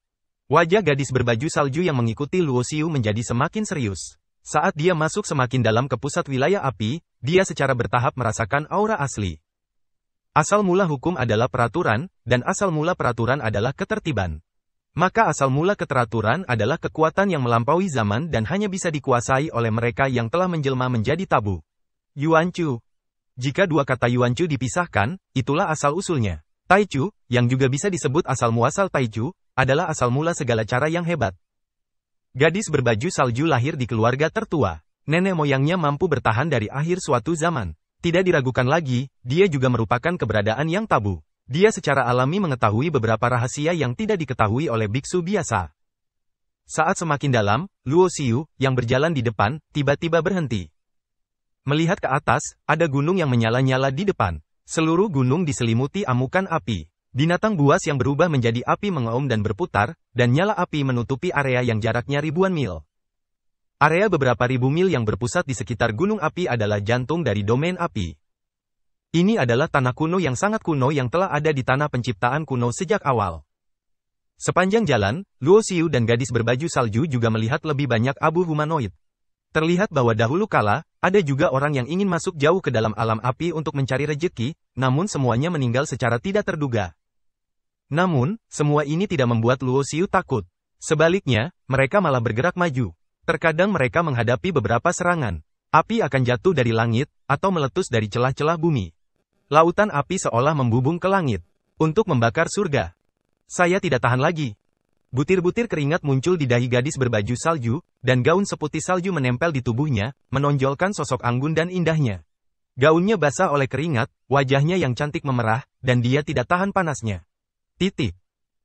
Wajah gadis berbaju salju yang mengikuti Luo Xiu menjadi semakin serius. Saat dia masuk semakin dalam ke pusat wilayah api, dia secara bertahap merasakan aura asli. Asal mula hukum adalah peraturan, dan asal mula peraturan adalah ketertiban. Maka asal mula keteraturan adalah kekuatan yang melampaui zaman dan hanya bisa dikuasai oleh mereka yang telah menjelma menjadi tabu. Yuanchu. Jika dua kata Yuanchu dipisahkan, itulah asal-usulnya. Taichu, yang juga bisa disebut asal muasal Taichu, adalah asal mula segala cara yang hebat. Gadis berbaju salju lahir di keluarga tertua. Nenek moyangnya mampu bertahan dari akhir suatu zaman. Tidak diragukan lagi, dia juga merupakan keberadaan yang tabu. Dia secara alami mengetahui beberapa rahasia yang tidak diketahui oleh biksu biasa. Saat semakin dalam, Luo Xiu, yang berjalan di depan, tiba-tiba berhenti. Melihat ke atas, ada gunung yang menyala-nyala di depan. Seluruh gunung diselimuti amukan api. Binatang buas yang berubah menjadi api mengaum dan berputar, dan nyala api menutupi area yang jaraknya ribuan mil. Area beberapa ribu mil yang berpusat di sekitar gunung api adalah jantung dari domain api. Ini adalah tanah kuno yang sangat kuno yang telah ada di tanah penciptaan kuno sejak awal. Sepanjang jalan, Luo Xiu dan gadis berbaju salju juga melihat lebih banyak abu humanoid. Terlihat bahwa dahulu kala, ada juga orang yang ingin masuk jauh ke dalam alam api untuk mencari rejeki, namun semuanya meninggal secara tidak terduga. Namun, semua ini tidak membuat Luo Xiu takut. Sebaliknya, mereka malah bergerak maju. Terkadang mereka menghadapi beberapa serangan. Api akan jatuh dari langit, atau meletus dari celah-celah bumi. Lautan api seolah membubung ke langit. Untuk membakar surga. Saya tidak tahan lagi. Butir-butir keringat muncul di dahi gadis berbaju salju, dan gaun seputih salju menempel di tubuhnya, menonjolkan sosok anggun dan indahnya. Gaunnya basah oleh keringat, wajahnya yang cantik memerah, dan dia tidak tahan panasnya. Titik.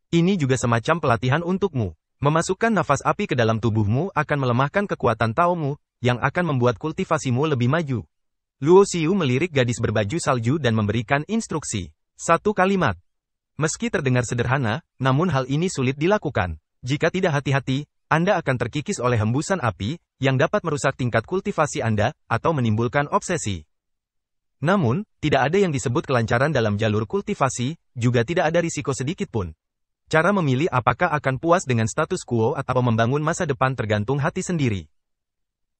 Ini juga semacam pelatihan untukmu. Memasukkan nafas api ke dalam tubuhmu akan melemahkan kekuatan taomu, yang akan membuat kultivasimu lebih maju. Luo Xiu melirik gadis berbaju salju dan memberikan instruksi. Satu kalimat. Meski terdengar sederhana, namun hal ini sulit dilakukan. Jika tidak hati-hati, Anda akan terkikis oleh hembusan api, yang dapat merusak tingkat kultivasi Anda, atau menimbulkan obsesi. Namun, tidak ada yang disebut kelancaran dalam jalur kultivasi, juga tidak ada risiko sedikit pun. Cara memilih apakah akan puas dengan status quo atau membangun masa depan tergantung hati sendiri.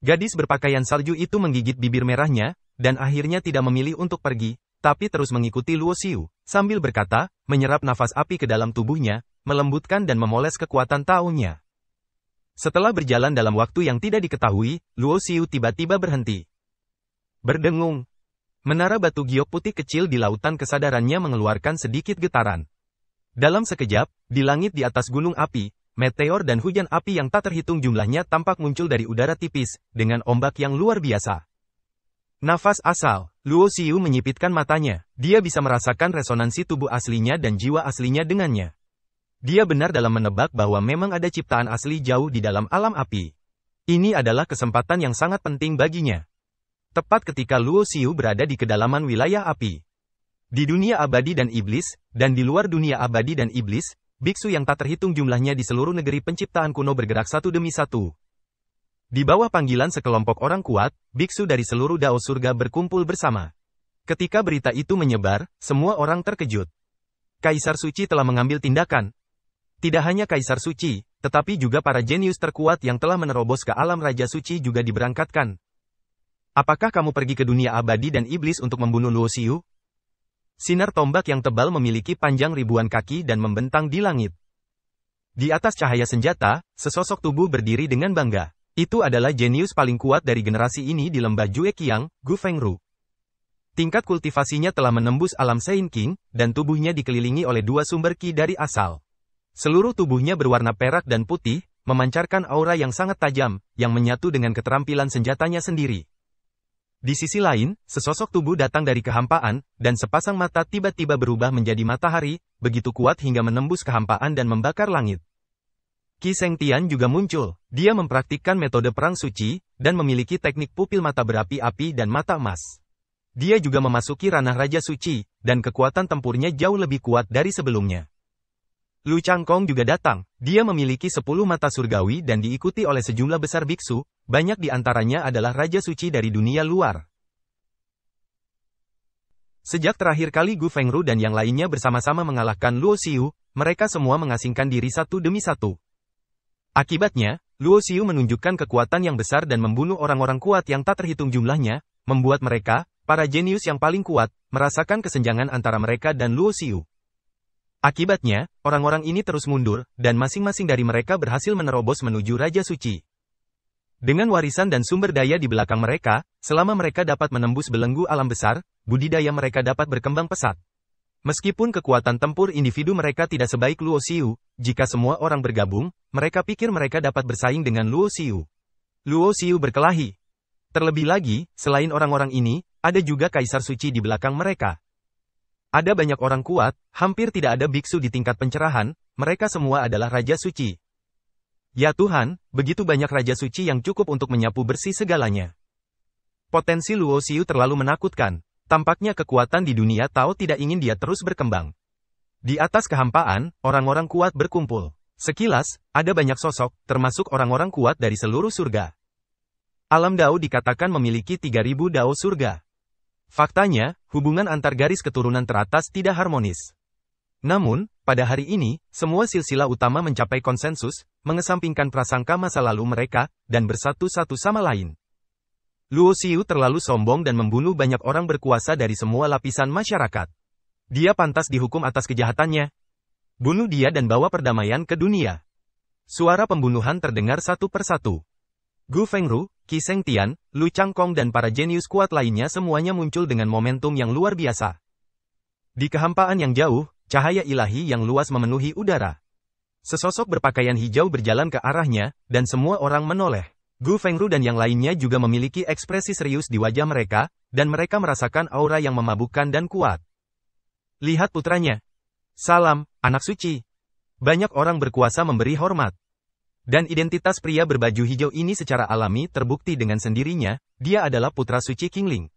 Gadis berpakaian salju itu menggigit bibir merahnya, dan akhirnya tidak memilih untuk pergi, tapi terus mengikuti Luo Xiu, sambil berkata, menyerap nafas api ke dalam tubuhnya, melembutkan dan memoles kekuatan taonya. Setelah berjalan dalam waktu yang tidak diketahui, Luo Xiu tiba-tiba berhenti. Berdengung. Menara batu giok putih kecil di lautan kesadarannya mengeluarkan sedikit getaran. Dalam sekejap, di langit di atas gunung api, meteor dan hujan api yang tak terhitung jumlahnya tampak muncul dari udara tipis, dengan ombak yang luar biasa. Nafas asal. Luo Xiu menyipitkan matanya. Dia bisa merasakan resonansi tubuh aslinya dan jiwa aslinya dengannya. Dia benar dalam menebak bahwa memang ada ciptaan asli jauh di dalam alam api. Ini adalah kesempatan yang sangat penting baginya. Tepat ketika Luo Xiu berada di kedalaman wilayah api. Di dunia abadi dan iblis, dan di luar dunia abadi dan iblis, biksu yang tak terhitung jumlahnya di seluruh negeri penciptaan kuno bergerak satu demi satu. Di bawah panggilan sekelompok orang kuat, biksu dari seluruh dao surga berkumpul bersama. Ketika berita itu menyebar, semua orang terkejut. Kaisar Suci telah mengambil tindakan. Tidak hanya Kaisar Suci, tetapi juga para jenius terkuat yang telah menerobos ke alam Raja Suci juga diberangkatkan. Apakah kamu pergi ke dunia abadi dan iblis untuk membunuh Luo Xiu? Sinar tombak yang tebal memiliki panjang ribuan kaki dan membentang di langit. Di atas cahaya senjata, sesosok tubuh berdiri dengan bangga. Itu adalah jenius paling kuat dari generasi ini di lembah Jueqiang, Gu Fengru. Tingkat kultivasinya telah menembus alam Sein King, dan tubuhnya dikelilingi oleh dua sumber ki dari asal. Seluruh tubuhnya berwarna perak dan putih, memancarkan aura yang sangat tajam, yang menyatu dengan keterampilan senjatanya sendiri. Di sisi lain, sesosok tubuh datang dari kehampaan, dan sepasang mata tiba-tiba berubah menjadi matahari, begitu kuat hingga menembus kehampaan dan membakar langit. Qi Shengtian juga muncul. Dia mempraktikkan metode perang suci, dan memiliki teknik pupil mata berapi-api dan mata emas. Dia juga memasuki ranah Raja Suci, dan kekuatan tempurnya jauh lebih kuat dari sebelumnya. Lu Changkong juga datang. Dia memiliki 10 mata surgawi dan diikuti oleh sejumlah besar biksu, banyak di antaranya adalah Raja Suci dari dunia luar. Sejak terakhir kali Gu Fengru dan yang lainnya bersama-sama mengalahkan Luo Xiu, mereka semua mengasingkan diri satu demi satu. Akibatnya, Luo Xiu menunjukkan kekuatan yang besar dan membunuh orang-orang kuat yang tak terhitung jumlahnya, membuat mereka, para jenius yang paling kuat, merasakan kesenjangan antara mereka dan Luo Xiu. Akibatnya, orang-orang ini terus mundur, dan masing-masing dari mereka berhasil menerobos menuju Raja Suci. Dengan warisan dan sumber daya di belakang mereka, selama mereka dapat menembus belenggu alam besar, budidaya mereka dapat berkembang pesat. Meskipun kekuatan tempur individu mereka tidak sebaik Luo Xiu, jika semua orang bergabung, mereka pikir mereka dapat bersaing dengan Luo Xiu. Luo Xiu berkelahi. Terlebih lagi, selain orang-orang ini, ada juga Kaisar Suci di belakang mereka. Ada banyak orang kuat, hampir tidak ada biksu di tingkat pencerahan, mereka semua adalah Raja Suci. Ya Tuhan, begitu banyak Raja Suci yang cukup untuk menyapu bersih segalanya. Potensi Luo Xiu terlalu menakutkan. Tampaknya kekuatan di dunia Tao tidak ingin dia terus berkembang. Di atas kehampaan, orang-orang kuat berkumpul. Sekilas, ada banyak sosok, termasuk orang-orang kuat dari seluruh surga. Alam Dao dikatakan memiliki 3000 Dao surga. Faktanya, hubungan antar garis keturunan teratas tidak harmonis. Namun, pada hari ini, semua silsilah utama mencapai konsensus, mengesampingkan prasangka masa lalu mereka, dan bersatu satu sama lain. Luo Xiu terlalu sombong dan membunuh banyak orang berkuasa dari semua lapisan masyarakat. Dia pantas dihukum atas kejahatannya. Bunuh dia dan bawa perdamaian ke dunia. Suara pembunuhan terdengar satu persatu. Gu Fengru, Qi Shengtian, Lu Changkong dan para jenius kuat lainnya semuanya muncul dengan momentum yang luar biasa. Di kehampaan yang jauh, cahaya ilahi yang luas memenuhi udara. Sesosok berpakaian hijau berjalan ke arahnya, dan semua orang menoleh. Gu Fengru dan yang lainnya juga memiliki ekspresi serius di wajah mereka, dan mereka merasakan aura yang memabukkan dan kuat. Lihat putranya. Salam, anak suci. Banyak orang berkuasa memberi hormat. Dan identitas pria berbaju hijau ini secara alami terbukti dengan sendirinya, dia adalah putra suci Qingling.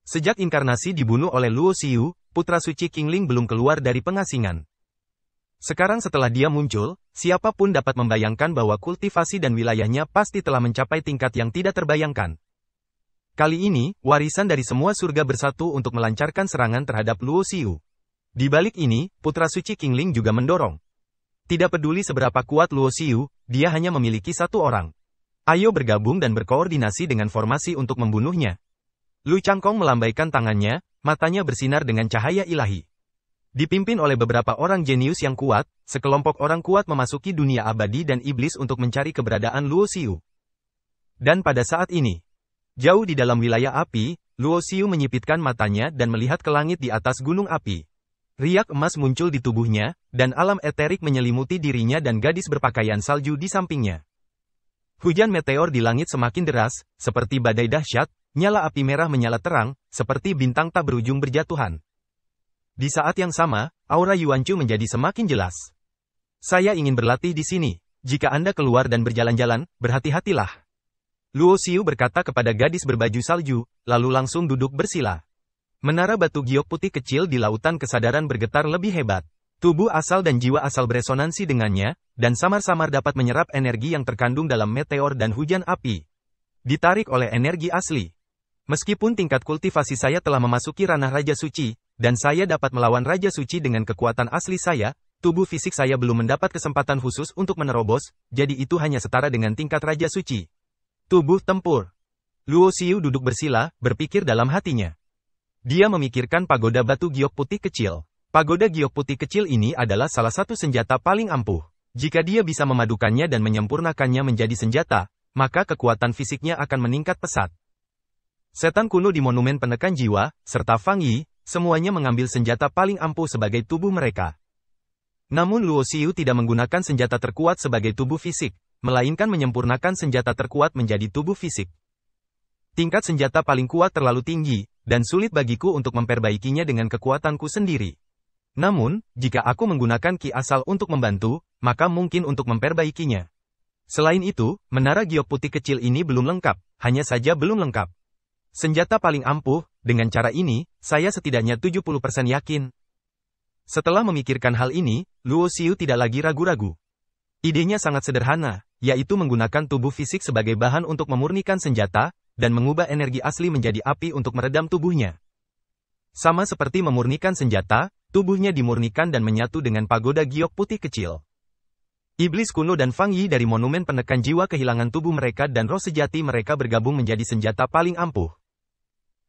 Sejak inkarnasi dibunuh oleh Luo Xiu, putra suci Qingling belum keluar dari pengasingan. Sekarang setelah dia muncul, siapapun dapat membayangkan bahwa kultivasi dan wilayahnya pasti telah mencapai tingkat yang tidak terbayangkan. Kali ini, warisan dari semua surga bersatu untuk melancarkan serangan terhadap Luo Xiu. Di balik ini, putra suci Qingling juga mendorong. Tidak peduli seberapa kuat Luo Xiu, dia hanya memiliki satu orang. Ayo bergabung dan berkoordinasi dengan formasi untuk membunuhnya. Lu Changkong melambaikan tangannya, matanya bersinar dengan cahaya ilahi. Dipimpin oleh beberapa orang jenius yang kuat, sekelompok orang kuat memasuki dunia abadi dan iblis untuk mencari keberadaan Luo Xiu. Dan pada saat ini, jauh di dalam wilayah api, Luo Xiu menyipitkan matanya dan melihat ke langit di atas gunung api. Riak emas muncul di tubuhnya, dan alam eterik menyelimuti dirinya dan gadis berpakaian salju di sampingnya. Hujan meteor di langit semakin deras, seperti badai dahsyat, nyala api merah menyala terang, seperti bintang tak berujung berjatuhan. Di saat yang sama, aura Yuanchu menjadi semakin jelas. Saya ingin berlatih di sini. Jika Anda keluar dan berjalan-jalan, berhati-hatilah. Luo Xiu berkata kepada gadis berbaju salju, lalu langsung duduk bersila. Menara batu giok putih kecil di lautan kesadaran bergetar lebih hebat. Tubuh asal dan jiwa asal beresonansi dengannya, dan samar-samar dapat menyerap energi yang terkandung dalam meteor dan hujan api. Ditarik oleh energi asli. Meskipun tingkat kultivasi saya telah memasuki ranah Raja Suci, dan saya dapat melawan Raja Suci dengan kekuatan asli saya, tubuh fisik saya belum mendapat kesempatan khusus untuk menerobos, jadi itu hanya setara dengan tingkat Raja Suci. Tubuh tempur. Luo Xiu duduk bersila, berpikir dalam hatinya. Dia memikirkan pagoda batu giok putih kecil. Pagoda giok putih kecil ini adalah salah satu senjata paling ampuh. Jika dia bisa memadukannya dan menyempurnakannya menjadi senjata, maka kekuatan fisiknya akan meningkat pesat. Setan kuno di monumen penekan jiwa, serta Fang Yi, semuanya mengambil senjata paling ampuh sebagai tubuh mereka. Namun Luo Xiu tidak menggunakan senjata terkuat sebagai tubuh fisik, melainkan menyempurnakan senjata terkuat menjadi tubuh fisik. Tingkat senjata paling kuat terlalu tinggi, dan sulit bagiku untuk memperbaikinya dengan kekuatanku sendiri. Namun, jika aku menggunakan ki asal untuk membantu, maka mungkin untuk memperbaikinya. Selain itu, menara giok putih kecil ini belum lengkap, hanya saja belum lengkap. Senjata paling ampuh, dengan cara ini, saya setidaknya 70% yakin. Setelah memikirkan hal ini, Luo Xiu tidak lagi ragu-ragu. Idenya sangat sederhana, yaitu menggunakan tubuh fisik sebagai bahan untuk memurnikan senjata, dan mengubah energi asli menjadi api untuk meredam tubuhnya. Sama seperti memurnikan senjata, tubuhnya dimurnikan dan menyatu dengan pagoda giok putih kecil. Iblis kuno dan Fang Yi dari monumen penekan jiwa kehilangan tubuh mereka dan roh sejati mereka bergabung menjadi senjata paling ampuh.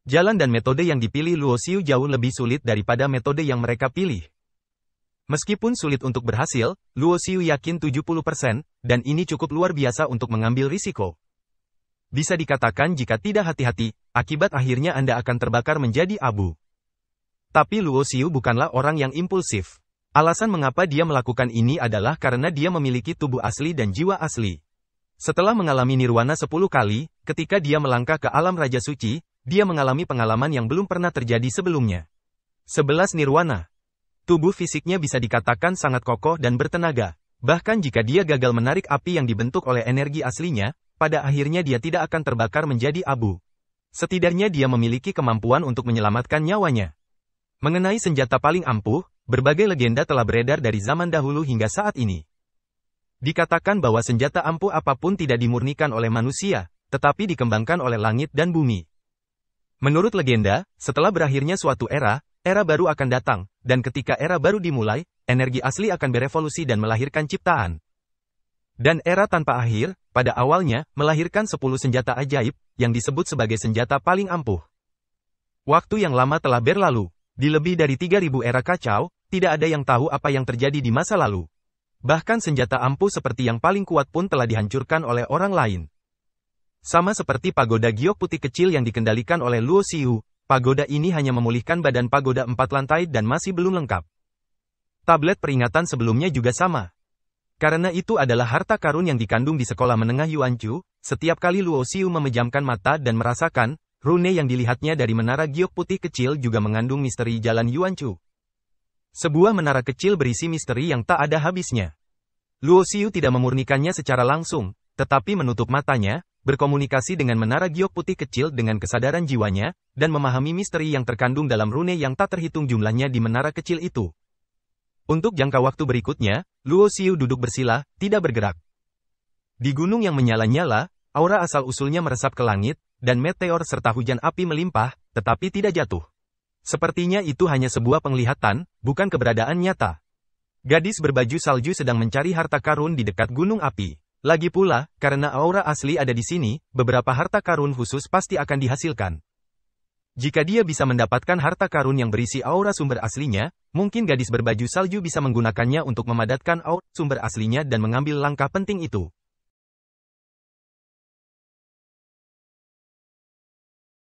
Jalan dan metode yang dipilih Luo Xiu jauh lebih sulit daripada metode yang mereka pilih. Meskipun sulit untuk berhasil, Luo Xiu yakin 70%, dan ini cukup luar biasa untuk mengambil risiko. Bisa dikatakan jika tidak hati-hati, akibat akhirnya Anda akan terbakar menjadi abu. Tapi Luo Xiu bukanlah orang yang impulsif. Alasan mengapa dia melakukan ini adalah karena dia memiliki tubuh asli dan jiwa asli. Setelah mengalami nirwana 10 kali, ketika dia melangkah ke alam Raja Suci, dia mengalami pengalaman yang belum pernah terjadi sebelumnya. 11 nirwana. Tubuh fisiknya bisa dikatakan sangat kokoh dan bertenaga. Bahkan jika dia gagal menarik api yang dibentuk oleh energi aslinya, pada akhirnya dia tidak akan terbakar menjadi abu. Setidaknya dia memiliki kemampuan untuk menyelamatkan nyawanya. Mengenai senjata paling ampuh, berbagai legenda telah beredar dari zaman dahulu hingga saat ini. Dikatakan bahwa senjata ampuh apapun tidak dimurnikan oleh manusia, tetapi dikembangkan oleh langit dan bumi. Menurut legenda, setelah berakhirnya suatu era baru akan datang, dan ketika era baru dimulai, energi asli akan berevolusi dan melahirkan ciptaan. Dan era tanpa akhir, pada awalnya, melahirkan 10 senjata ajaib, yang disebut sebagai senjata paling ampuh. Waktu yang lama telah berlalu. Di lebih dari 3000 era kacau, tidak ada yang tahu apa yang terjadi di masa lalu. Bahkan senjata ampuh seperti yang paling kuat pun telah dihancurkan oleh orang lain. Sama seperti pagoda giok putih kecil yang dikendalikan oleh Luo Xiu, pagoda ini hanya memulihkan badan pagoda 4 lantai dan masih belum lengkap. Tablet peringatan sebelumnya juga sama. Karena itu adalah harta karun yang dikandung di sekolah menengah Yuanchu, setiap kali Luo Xiu memejamkan mata dan merasakan, rune yang dilihatnya dari menara giok putih kecil juga mengandung misteri jalan Yuanchu. Sebuah menara kecil berisi misteri yang tak ada habisnya. Luo Xiu tidak memurnikannya secara langsung, tetapi menutup matanya, berkomunikasi dengan menara giok putih kecil dengan kesadaran jiwanya, dan memahami misteri yang terkandung dalam rune yang tak terhitung jumlahnya di menara kecil itu. Untuk jangka waktu berikutnya, Luo Xiu duduk bersila, tidak bergerak. Di gunung yang menyala-nyala, aura asal-usulnya meresap ke langit, dan meteor serta hujan api melimpah, tetapi tidak jatuh. Sepertinya itu hanya sebuah penglihatan, bukan keberadaan nyata. Gadis berbaju salju sedang mencari harta karun di dekat gunung api. Lagi pula, karena aura asli ada di sini, beberapa harta karun khusus pasti akan dihasilkan. Jika dia bisa mendapatkan harta karun yang berisi aura sumber aslinya, mungkin gadis berbaju salju bisa menggunakannya untuk memadatkan aura sumber aslinya dan mengambil langkah penting itu.